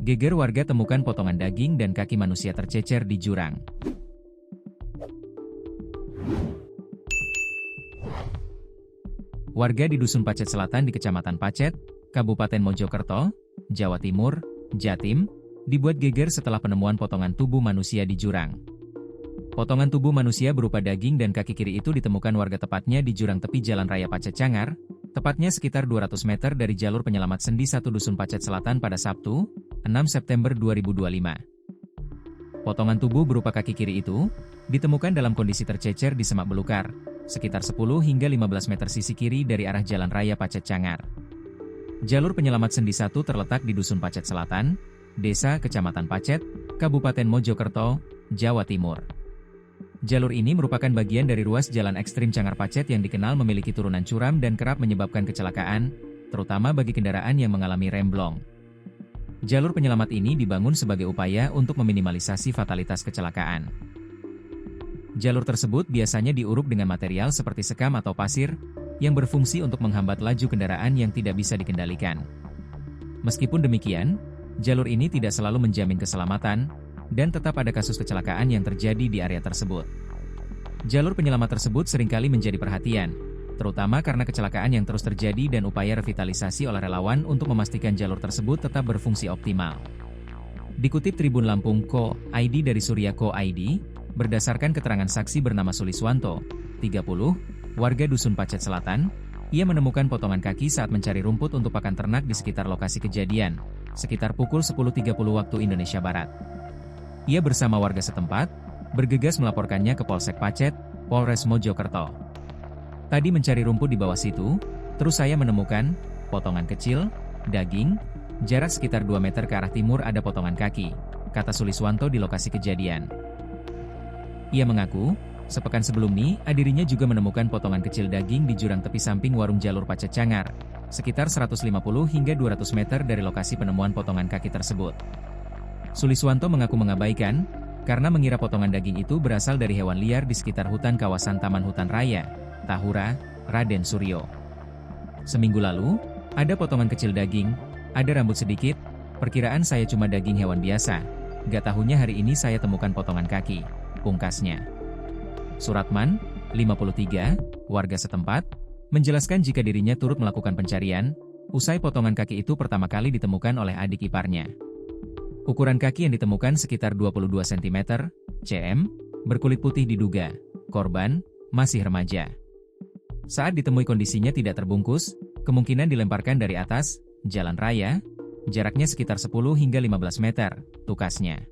Geger warga temukan potongan daging dan kaki manusia tercecer di jurang. Warga di Dusun Pacet Selatan di Kecamatan Pacet, Kabupaten Mojokerto, Jawa Timur, Jatim, dibuat geger setelah penemuan potongan tubuh manusia di jurang. Potongan tubuh manusia berupa daging dan kaki kiri itu ditemukan warga tepatnya di jurang tepi Jalan Raya Pacet Cangar, tepatnya sekitar 200 meter dari jalur penyelamat sendi 1 Dusun Pacet Selatan pada Sabtu, 6 September 2025. Potongan tubuh berupa kaki kiri itu ditemukan dalam kondisi tercecer di semak belukar, sekitar 10 hingga 15 meter sisi kiri dari arah Jalan Raya Pacet Cangar. Jalur penyelamat sendi 1 terletak di Dusun Pacet Selatan, Desa Kecamatan Pacet, Kabupaten Mojokerto, Jawa Timur. Jalur ini merupakan bagian dari ruas jalan ekstrim Cangar Pacet yang dikenal memiliki turunan curam dan kerap menyebabkan kecelakaan, terutama bagi kendaraan yang mengalami remblong. Jalur penyelamat ini dibangun sebagai upaya untuk meminimalisasi fatalitas kecelakaan. Jalur tersebut biasanya diuruk dengan material seperti sekam atau pasir, yang berfungsi untuk menghambat laju kendaraan yang tidak bisa dikendalikan. Meskipun demikian, jalur ini tidak selalu menjamin keselamatan, dan tetap ada kasus kecelakaan yang terjadi di area tersebut. Jalur penyelamat tersebut seringkali menjadi perhatian, terutama karena kecelakaan yang terus terjadi dan upaya revitalisasi oleh relawan untuk memastikan jalur tersebut tetap berfungsi optimal. Dikutip Tribun Lampung.co.id dari Surya.co.id, berdasarkan keterangan saksi bernama Suliswanto, 30, warga Dusun Pacet Selatan, ia menemukan potongan kaki saat mencari rumput untuk pakan ternak di sekitar lokasi kejadian, sekitar pukul 10.30 waktu Indonesia Barat. Ia bersama warga setempat, bergegas melaporkannya ke Polsek Pacet, Polres Mojokerto. Tadi mencari rumput di bawah situ, terus saya menemukan potongan kecil, daging, jarak sekitar 2 meter ke arah timur ada potongan kaki, kata Suliswanto di lokasi kejadian. Ia mengaku, sepekan sebelum ini, dirinya juga menemukan potongan kecil daging di jurang tepi samping warung jalur Pacet Cangar, sekitar 150 hingga 200 meter dari lokasi penemuan potongan kaki tersebut. Suliswanto mengaku mengabaikan, karena mengira potongan daging itu berasal dari hewan liar di sekitar hutan kawasan Taman Hutan Raya, Tahura, Raden Suryo. Seminggu lalu, ada potongan kecil daging, ada rambut sedikit, perkiraan saya cuma daging hewan biasa, gak tahunya hari ini saya temukan potongan kaki, pungkasnya. Suratman, 53, warga setempat, menjelaskan jika dirinya turut melakukan pencarian, usai potongan kaki itu pertama kali ditemukan oleh adik iparnya. Ukuran kaki yang ditemukan sekitar 22 cm, cm, berkulit putih diduga, korban, masih remaja. Saat ditemui kondisinya tidak terbungkus, kemungkinan dilemparkan dari atas, jalan raya, jaraknya sekitar 10 hingga 15 meter, tukasnya.